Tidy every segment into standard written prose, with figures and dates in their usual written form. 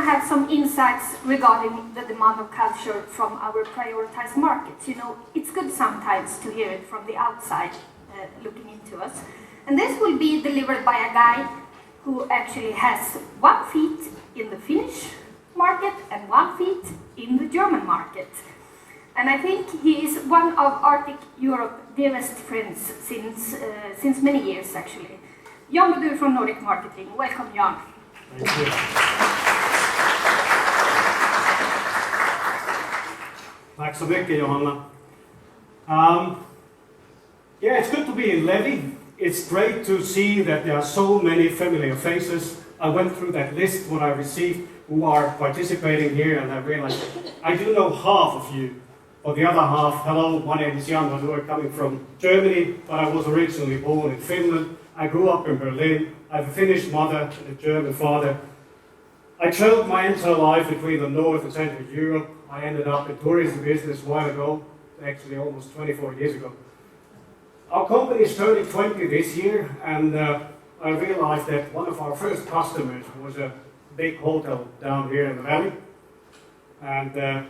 have some insights regarding the demand of culture from our prioritized markets. You know, it's good sometimes to hear it from the outside looking into us. And this will be delivered by a guy who actually has 1 foot in the Finnish market and 1 foot in the German market. And I think he is one of Arctic Europe's dearest friends since many years, actually. Jan Badur from Nordic Marketing. Welcome, Jan. Thank you. Tack så mycket, Johanna. Yeah, it's good to be in Levi. It's great to see that there are so many familiar faces. I went through that list, what I received, who are participating here, and I realized I do know half of you. For the other half, hello, my name is Jan Badur, coming from Germany, but I was originally born in Finland. I grew up in Berlin. I have a Finnish mother and a German father. I traveled my entire life between the North and Central Europe. I ended up in tourism business a while ago, actually almost 24 years ago. Our company is turning 20 this year, and I realized that one of our first customers was a big hotel down here in the valley. And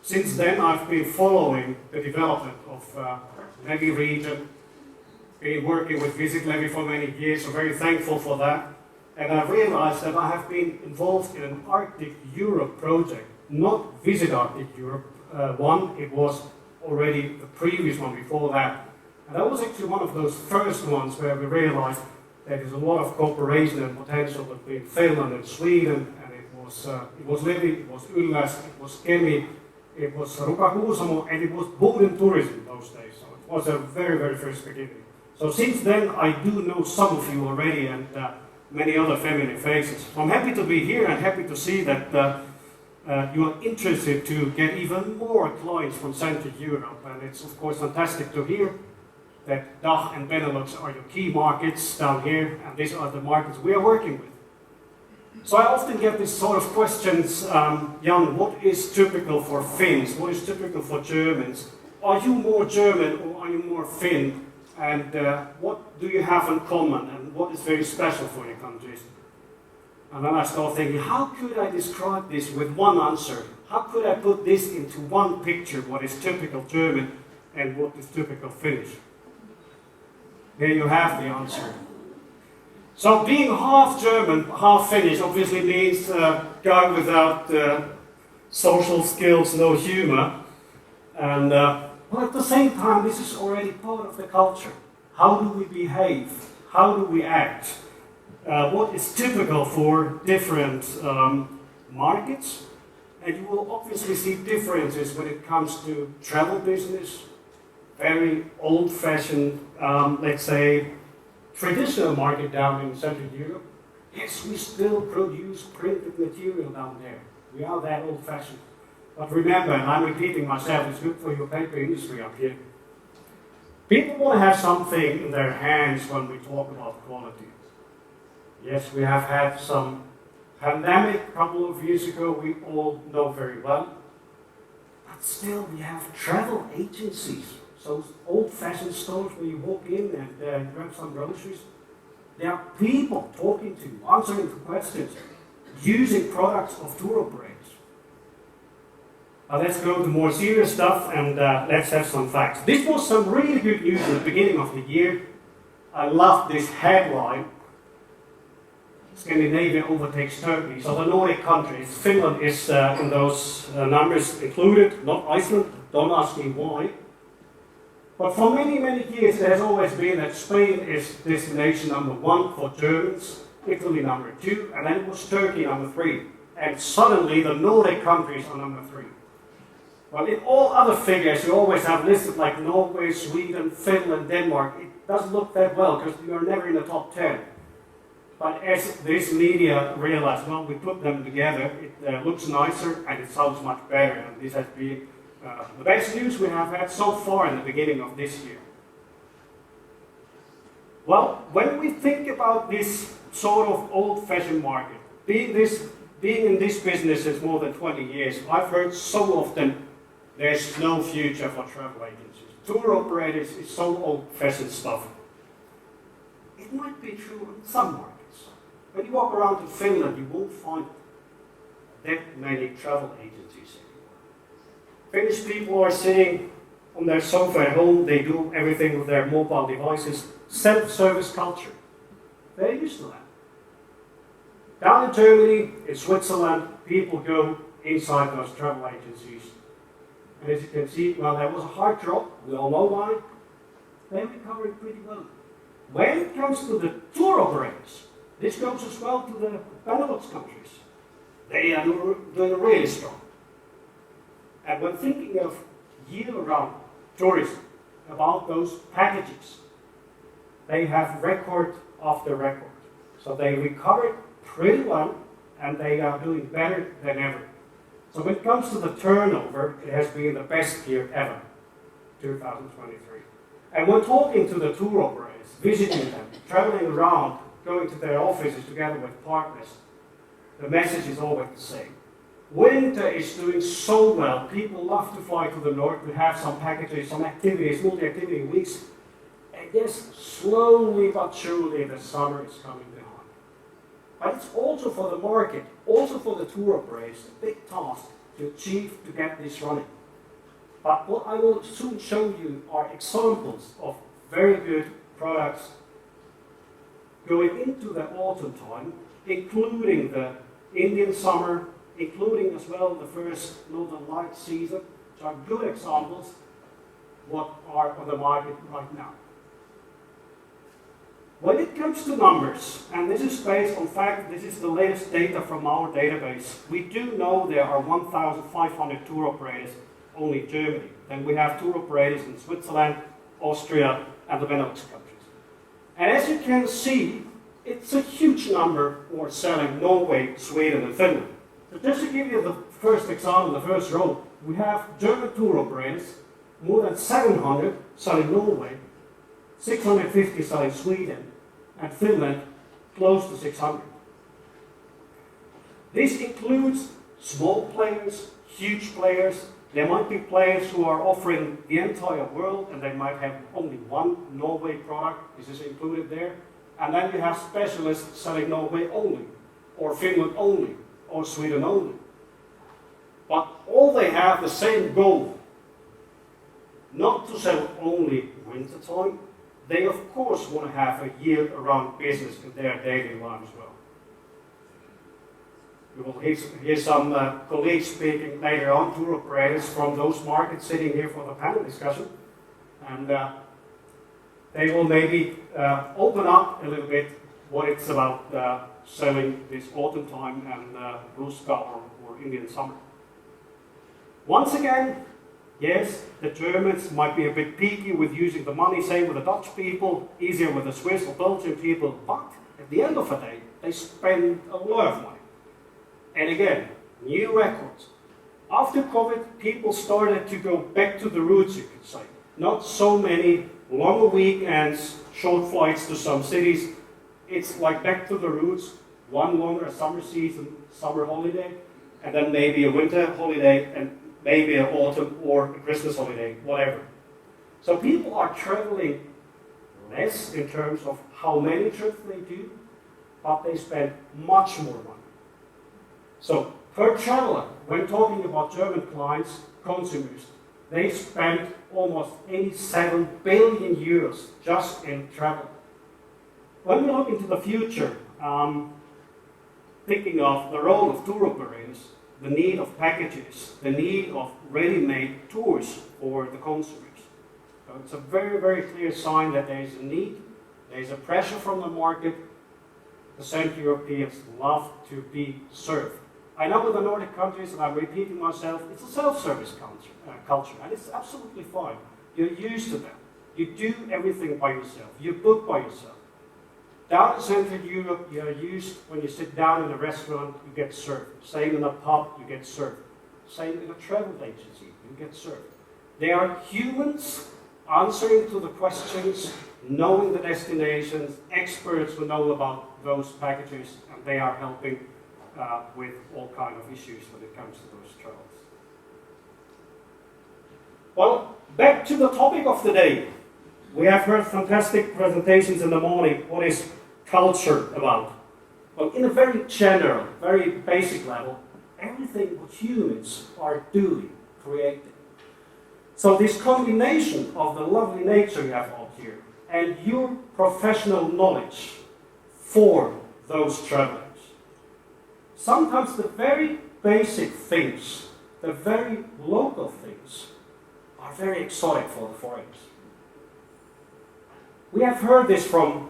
since then, I've been following the development of Levi region, been working with Visit Levi for many years, so very thankful for that. And I realized that I have been involved in an Arctic Europe project, not Visit Arctic Europe one, it was already the previous one before that. And that was actually one of those first ones where we realized that there's a lot of cooperation and potential between Finland and Sweden, and it was Levi, it was Ylläs, it was Kemi, it was Ruka-Kuusamo, and it was Boden tourism those days. So it was a very, very first beginning. So since then, I do know some of you already, and many other familiar faces. So I'm happy to be here and happy to see that you are interested to get even more clients from Central Europe. And it's of course fantastic to hear that DACH and Benelux are your key markets down here, and these are the markets we are working with. So I often get these sort of questions, Jan, what is typical for Finns? What is typical for Germans? Are you more German or are you more Finn? And what do you have in common, and what is very special for your countries? And then I start thinking, how could I describe this with one answer? How could I put this into one picture, what is typical German and what is typical Finnish? There you have the answer. So being half German, half Finnish obviously means a guy without social skills, no humor. And but at the same time, this is already part of the culture. How do we behave? How do we act? What is typical for different markets? And you will obviously see differences when it comes to travel business, very old-fashioned, let's say, traditional market down in Central Europe. Yes, we still produce printed material down there. We are that old-fashioned. But remember, and I'm repeating myself, it's good for your paper industry up here. People want to have something in their hands when we talk about quality. Yes, we have had some pandemic a couple of years ago, we all know very well. But still, we have travel agencies. So old-fashioned stores where you walk in and grab some groceries. There are people talking to you, answering to questions, using products of tour operators. Let's go to more serious stuff and let's have some facts. This was some really good news at the beginning of the year. I love this headline. Scandinavia overtakes Turkey. So the Nordic countries, Finland is in those numbers included, not Iceland. Don't ask me why. But for many, many years it has always been that Spain is destination number 1 for Germans, Italy number 2, and then it was Turkey number 3. And suddenly the Nordic countries are number 3. Well, in all other figures you always have listed like Norway, Sweden, Finland, Denmark. It doesn't look that well because you are never in the top 10. But as this media realized, well, we put them together, it looks nicer and it sounds much better. And this has been the best news we have had so far in the beginning of this year. Well, when we think about this sort of old-fashioned market, being in this business since more than 20 years, I've heard so often there's no future for travel agencies. Tour operators is so old-fashioned stuff. It might be true in some markets. When you walk around in Finland, you won't find it. that many travel agencies anymore. Finnish people are sitting on their sofa at home, they do everything with their mobile devices, self-service culture. They're used to that. Down in Germany, in Switzerland, people go inside those travel agencies. And as you can see, well, there was a hard drop, we all know why. They're recovering pretty well. When it comes to the tour operators, this goes as well to the Benelux countries. They are doing really strong. And when thinking of year-round tourism, about those packages, they have record after record. So they recovered pretty well, and they are doing better than ever. So when it comes to the turnover, it has been the best year ever, 2023. And when talking to the tour operators, visiting them, traveling around, going to their offices together with partners, the message is always the same. Winter is doing so well. People love to fly to the north to have some packages, some activities, multi-activity weeks. And yes, slowly but surely the summer is coming behind. But it's also for the market, also for the tour operators, a big task to achieve to get this running. But what I will soon show you are examples of very good products going into the autumn time, including the Indian summer, including as well the first Northern Light season, which are good examples what are on the market right now. When it comes to numbers, and this is based on fact, this is the latest data from our database, we do know there are 1,500 tour operators only in Germany. Then we have tour operators in Switzerland, Austria, and the Benelux countries. And as you can see, it's a huge number for selling Norway, Sweden, and Finland. So just to give you the first example, the first row, we have German tour operators, more than 700 selling Norway, 650 selling Sweden, and Finland close to 600. This includes small players, huge players. There might be players who are offering the entire world and they might have only one Norway product. This is included there. And then you have specialists selling Norway only, or Finland only, or Sweden only. But all they have the same goal, not to sell only winter time. They of course want to have a year-round business in their daily life as well. We will hear some colleagues speaking later on, tour operators from those markets sitting here for the panel discussion. And they will maybe open up a little bit what it's about selling this autumn time and Ruska or Indian summer. Once again, yes, the Germans might be a bit peaky with using the money, same with the Dutch people, easier with the Swiss or Belgian people, but at the end of the day, they spend a lot of money. And again, new records. After COVID, people started to go back to the roots, you could say. Not so many longer weekends, short flights to some cities. It's like back to the roots, one longer summer season, summer holiday, and then maybe a winter holiday, and maybe an autumn or a Christmas holiday, whatever. So people are traveling less in terms of how many trips they do, but they spend much more money. So per traveler, when talking about German clients, consumers, they spend almost 87 billion euros just in travel. When we look into the future, thinking of the role of tour operators, the need of packages, the need of ready-made tours for the consumers. So it's a very, very clear sign that there is a need, there is a pressure from the market. The Central Europeans love to be served. I know with the Nordic countries, and I'm repeating myself, it's a self-service culture, and it's absolutely fine. You're used to that. You do everything by yourself. You book by yourself. Down in Central Europe, you are used, when you sit down in a restaurant, you get served. Same in a pub, you get served. Same in a travel agency, you get served. They are humans answering to the questions, knowing the destinations, experts who know about those packages, and they are helping with all kinds of issues when it comes to those travels. Well, back to the topic of the day. We have heard fantastic presentations in the morning. What is culture about? Well, in a very general, very basic level, everything what humans are doing, creating. So this combination of the lovely nature you have out here and your professional knowledge for those travelers. Sometimes the very basic things, the very local things, are very exotic for the foreigners. We have heard this from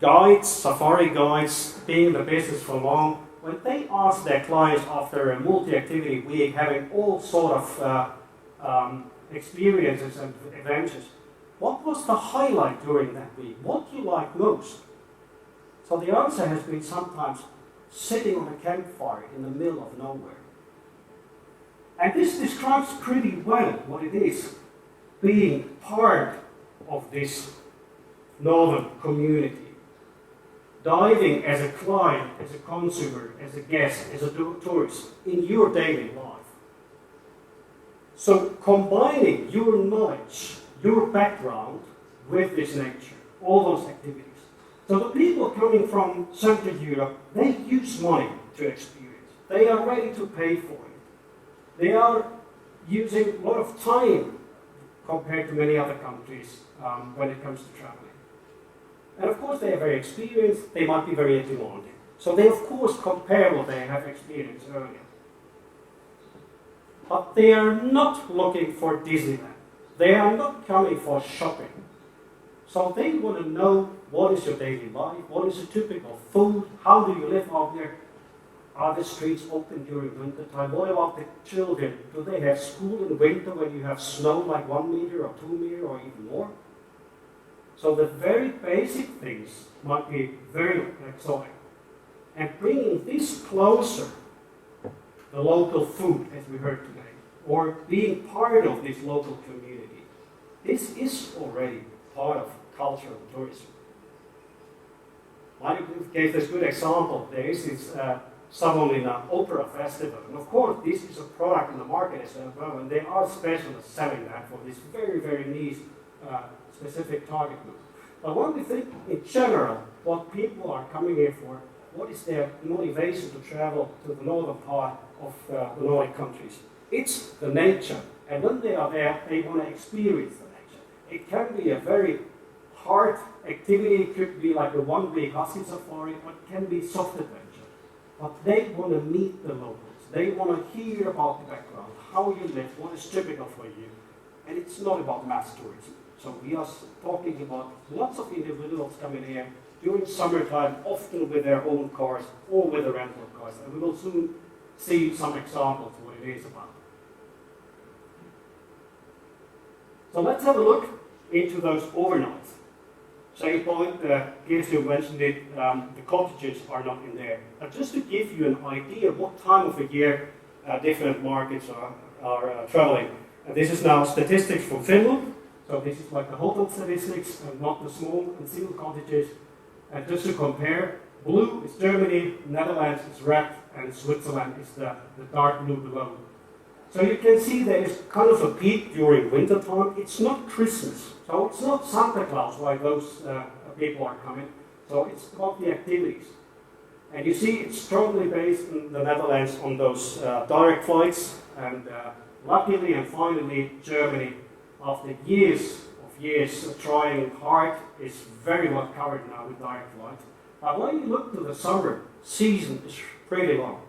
guides, safari guides, being in the business for long, when they ask their clients after a multi-activity week, having all sort of experiences and adventures, what was the highlight during that week? What do you like most? So the answer has been sometimes sitting on a campfire in the middle of nowhere. And this describes pretty well what it is being part of this northern community. Diving as a client, as a consumer, as a guest, as a tourist in your daily life. So combining your knowledge, your background with this nature, all those activities. So the people coming from Central Europe, they use money to experience. They are ready to pay for it. They are using a lot of time compared to many other countries when it comes to traveling. And of course they are very experienced, they might be very demanding. So they of course compare what they have experienced earlier. But they are not looking for Disneyland. They are not coming for shopping. So they want to know what is your daily life, what is the typical food, how do you live out there? Are the streets open during winter time? What about the children? Do they have school in winter when you have snow like 1 meter or 2 meters or even more? So the very basic things might be very exotic. And bringing this closer, the local food, as we heard today, or being part of this local community, this is already part of cultural tourism. I gave this good example. There is this Savonlinna Opera Festival, and of course this is a product in the market as well, and they are specialists selling that for this very, very niche specific target group. But when we think in general what people are coming here for, what is their motivation to travel to the northern part of the Nordic countries? It's the nature, and when they are there, they want to experience the nature. It can be a very hard activity, it could be like a 1 week husky safari, but it can be soft adventure. But they want to meet the locals, they want to hear about the background, how you live, what is typical for you, and it's not about mass tourism. So we are talking about lots of individuals coming here during summertime, often with their own cars or with the rental cars, and we will soon see some examples of what it is about. So let's have a look into those overnights. Same point, Kirsi mentioned it, the cottages are not in there. But just to give you an idea what time of the year different markets are traveling. And this is now statistics from Finland. So this is like the hotel statistics and not the small and single cottages. And just to compare, blue is Germany, Netherlands is red, and Switzerland is the dark blue below. So you can see there is kind of a peak during winter time. It's not Christmas, so it's not Santa Claus why those people are coming. So it's about the activities. And you see it's strongly based in the Netherlands on those direct flights. And luckily and finally Germany, after years of trying hard, is very well covered now with direct flights. But when you look to the summer season, it's pretty long.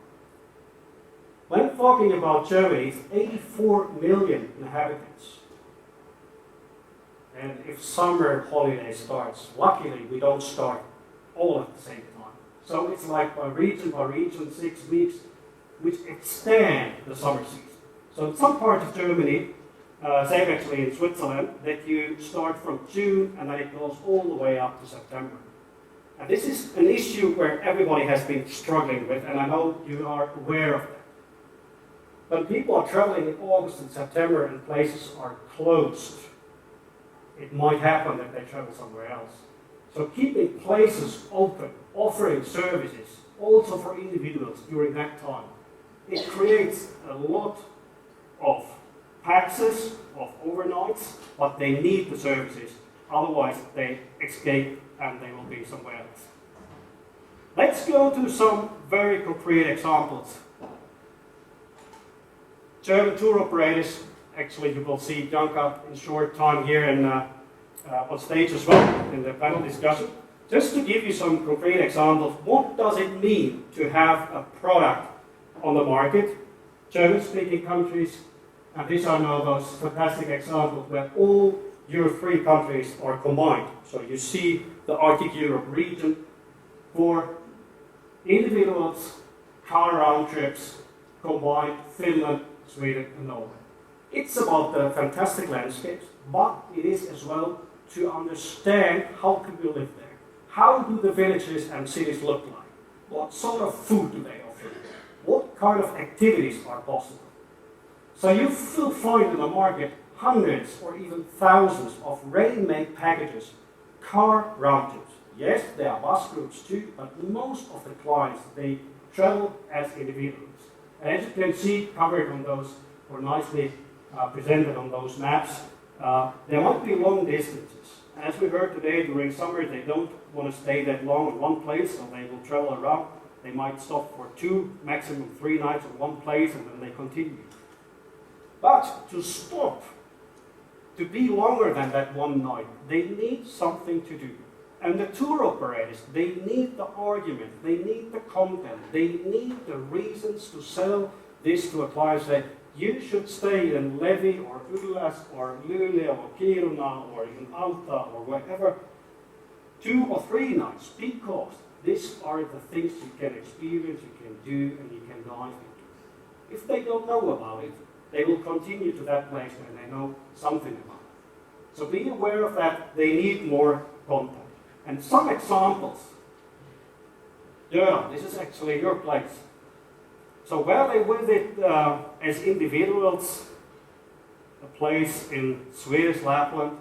When talking about Germany, it's 84 million inhabitants. And if summer holiday starts, luckily we don't start all at the same time. So it's like by region, 6 weeks, which extend the summer season. So in some parts of Germany, same actually in Switzerland, that you start from June and then it goes all the way up to September. And this is an issue where everybody has been struggling with, and I know you are aware of that. When people are traveling in August and September and places are closed, it might happen that they travel somewhere else. So keeping places open, offering services, also for individuals during that time, it creates a lot of taxes, of overnights, but they need the services, otherwise they escape and they will be somewhere else. Let's go to some very concrete examples. German tour operators, actually you will see Janka in short time here and on stage as well in the panel discussion. Just to give you some concrete examples, what does it mean to have a product on the market? German-speaking countries, and these are now those fantastic examples where all Europe 3 countries are combined. So you see the Arctic Europe region for individuals, car round trips, combined Finland, Sweden and Norway. It's about the fantastic landscapes, but it is as well to understand how can we live there. How do the villages and cities look like? What sort of food do they offer? What kind of activities are possible? So you will find in the market hundreds or even thousands of ready-made packages, car round trips. Yes, there are bus groups too, but most of the clients, they travel as individuals. And as you can see, covered on those, or nicely presented on those maps, there might be long distances. As we heard today, during summer, they don't want to stay that long in one place, so they will travel around. They might stop for 2, maximum 3 nights in one place, and then they continue. But to stop, to be longer than that one night, they need something to do. And the tour operators, they need the argument, they need the content, they need the reasons to sell this to a client. Say, you should stay in Levi or Ullas or Luleå or Kiruna or in Alta or wherever 2 or 3 nights, because these are the things you can experience, you can do, and you can dive into. If they don't know about it, they will continue to that place when they know something about it. So be aware of that. They need more content. And some examples. Göran, this is actually your place. So where they visit as individuals, a place in Swedish Lapland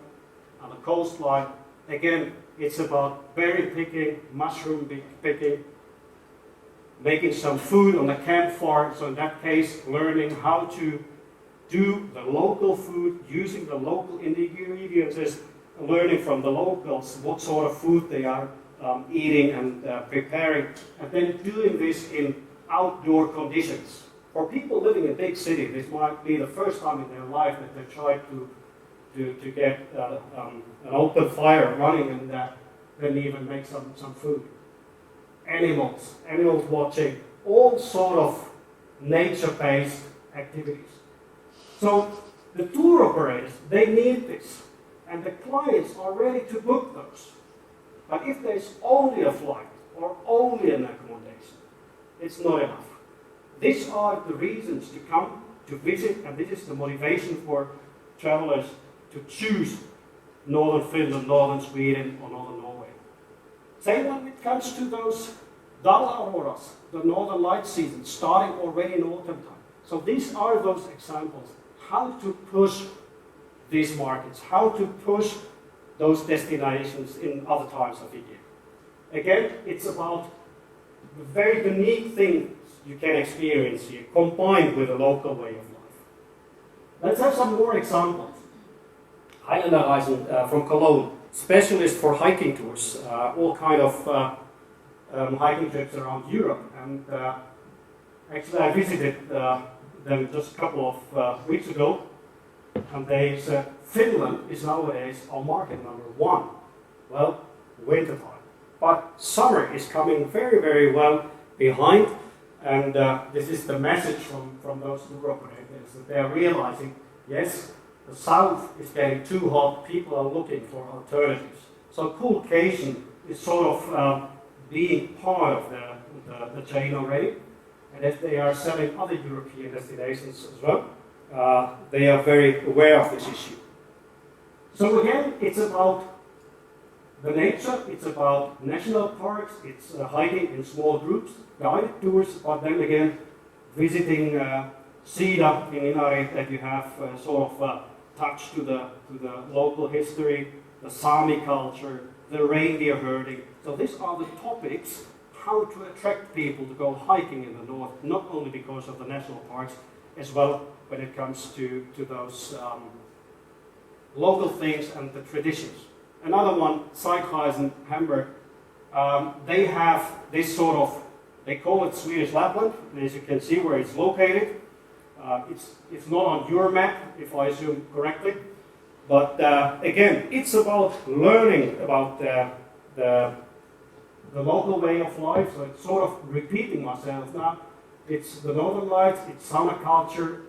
on the coastline, again, it's about berry picking, mushroom picking, making some food on the campfire. So in that case, learning how to do the local food, using the local ingredients, learning from the locals what sort of food they are eating and preparing, and then doing this in outdoor conditions. For people living in a big city, this might be the first time in their life that they try to get an open fire running and then even make some food. Animals watching, all sort of nature-based activities. So the tour operators, they need this. And the clients are ready to book those. But if there's only a flight or only an accommodation, it's not enough. These are the reasons to come, to visit, and this is the motivation for travelers to choose northern Finland, northern Sweden, or northern Norway. Same when it comes to those double auroras, the northern light season, starting already in autumn time. So these are those examples, how to push these markets, how to push those destinations in other times of the year. Again, it's about the very unique things you can experience here, combined with a local way of life. Let's have some more examples. Heilenderreisen from Cologne, specialist for hiking tours, all kind of hiking trips around Europe. And actually I visited them just a couple of weeks ago. And they said, Finland is nowadays our market number 1. Well, winter time. But summer is coming very, very well behind. And this is the message from those tour operators, that they are realizing, yes, the south is getting too hot, people are looking for alternatives. So coolcation is sort of being part of the chain already. And as they are selling other European destinations as well, they are very aware of this issue. So again, it's about the nature, it's about national parks, it's hiking in small groups, guided tours, but then again, visiting Sida in Inari, that you have sort of touch to the local history, the Sami culture, the reindeer herding. So these are the topics, how to attract people to go hiking in the north, not only because of the national parks, as well when it comes to those local things and the traditions. Another one, Zeitreisen, Hamburg, they have this sort of, they call it Swedish Lapland, and as you can see where it's located, It's not on your map, if I assume correctly. But again, it's about learning about the local way of life. So it's sort of repeating myself now. It's the Northern Lights, it's Sami culture,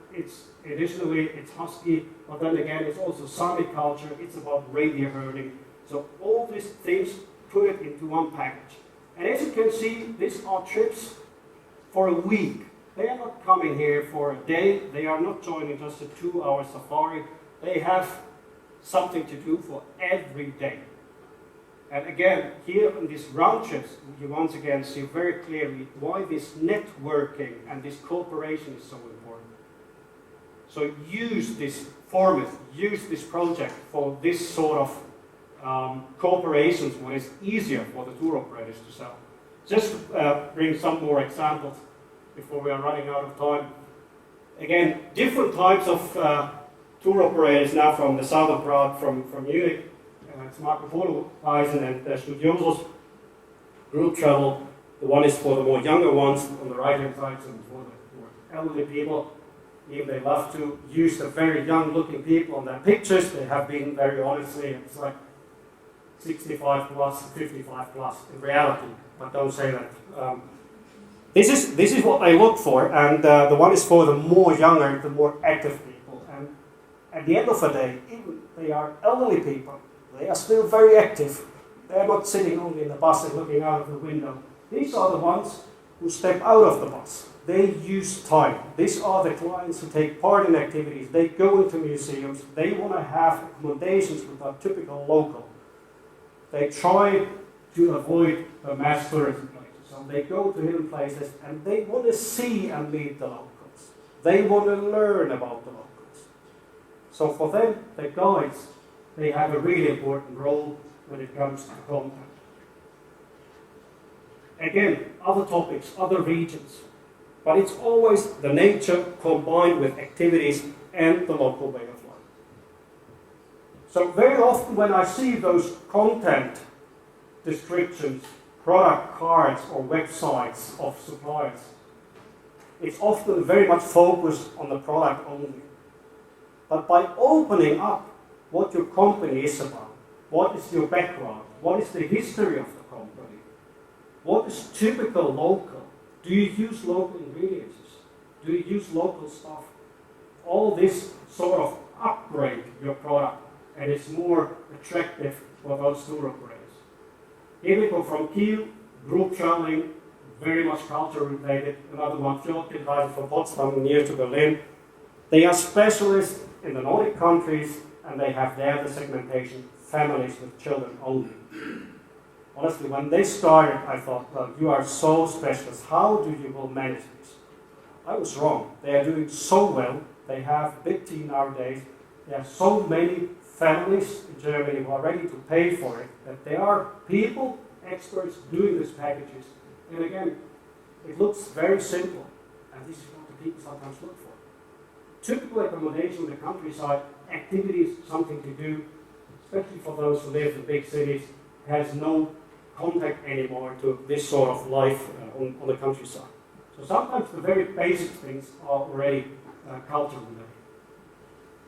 additionally it's Husky, but then again it's also Sami culture, it's about reindeer herding. So all these things, put it into one package. And as you can see, these are trips for a week. They are not coming here for a day, they are not joining just a 2-hour safari. They have something to do for every day. And again, here on these round trips, you once again see very clearly why this networking and this cooperation is so important. So use this format, use this project for this sort of cooperations when it's easier for the tour operators to sell. Just to bring some more examples before we are running out of time. Again, different types of tour operators now from the southern part, from Munich. It's Marco Polo, Eisen and Studiosos. Group travel, the one is for the more younger ones on the right-hand side, so for the more elderly people. If they love to use the very young-looking people on their pictures, they have been very honestly, it's like 65 plus, 55 plus in reality, but don't say that. This is what I look for, and the one is for the more younger, the more active people. And at the end of the day, even they are elderly people, they are still very active. They are not sitting only in the bus and looking out of the window. These are the ones who step out of the bus. They use time. These are the clients who take part in activities. They go into museums. They want to have accommodations with a typical local. They try to avoid the mass tourism places. So they go to hidden places and they want to see and meet the locals. They want to learn about the locals. So for them, the guides, they have a really important role when it comes to content. Again, other topics, other regions, but it's always the nature combined with activities and the local way of life. So very often when I see those content descriptions, product cards or websites of suppliers, it's often very much focused on the product only. But by opening up what your company is about, what is your background, what is the history of the company, what is typical local, do you use local ingredients, do you use local stuff, all this sort of upgrade your product and it's more attractive for those tour operators. Here we go from Kiel, group traveling, very much culture related, another one, Fjordkreis from Potsdam near to Berlin. They are specialists in the Nordic countries and they have there the segmentation, families with children only. Honestly, when they started, I thought, well, you are so specialist, how do you will manage this? I was wrong. They are doing so well. They have a big team nowadays. There are so many families in Germany who are ready to pay for it, that there are people, experts, doing these packages. And again, it looks very simple, and this is what the people sometimes look for. Typical accommodation in the countryside, activities, something to do, especially for those who live in big cities, has no contact anymore to this sort of life on the countryside. So sometimes the very basic things are already culture related.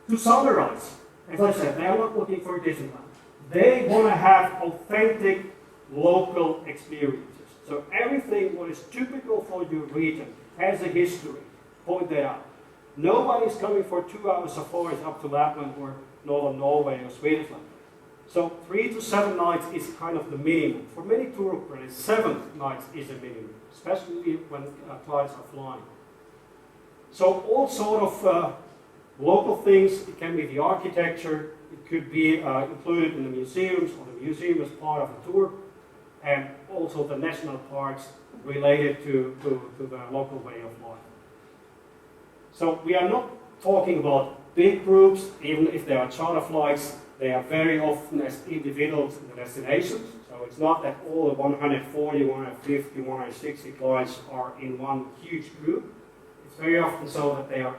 To summarize, as I said, they are not looking for Disneyland. They want to have authentic local experiences. So everything what is typical for your region has a history. Point that out. Nobody's coming for 2-hour safaris up to Lapland or northern Norway or Sweden. So 3 to 7 nights is kind of the minimum. For many tour operators, 7 nights is a minimum, especially when clients are flying. So all sort of local things, it can be the architecture, it could be included in the museums, or the museum is part of the tour, and also the national parks related to the local way of life. So we are not talking about big groups, even if there are charter flights, they are very often as individuals in the destinations. So it's not that all the 140, 150, 160 clients are in one huge group. It's very often so that they are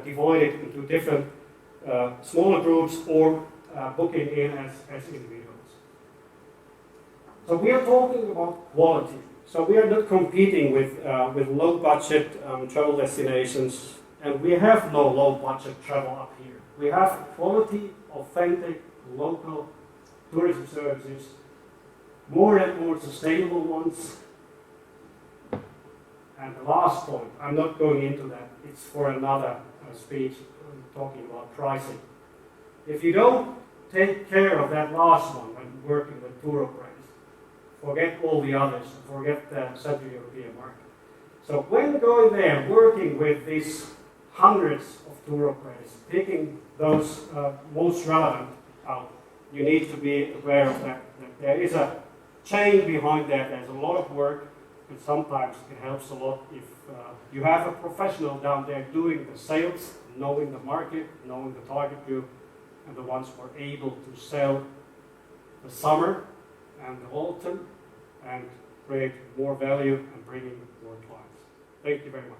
divided into different smaller groups or booking in as individuals. So we are talking about quality. So we are not competing with low budget travel destinations. And we have no low-budget travel up here. We have quality, authentic, local tourism services, more and more sustainable ones. And the last point, I'm not going into that, it's for another speech, talking about pricing. If you don't take care of that last one when working with tour operators, forget all the others, forget the Central European market. So when going there, working with these hundreds of tour operators, picking those most relevant out, you need to be aware of that there is a chain behind that. There's a lot of work, and sometimes it helps a lot if you have a professional down there doing the sales, knowing the market, knowing the target group, and the ones who are able to sell the summer and the autumn and create more value and bring in more clients. Thank you very much.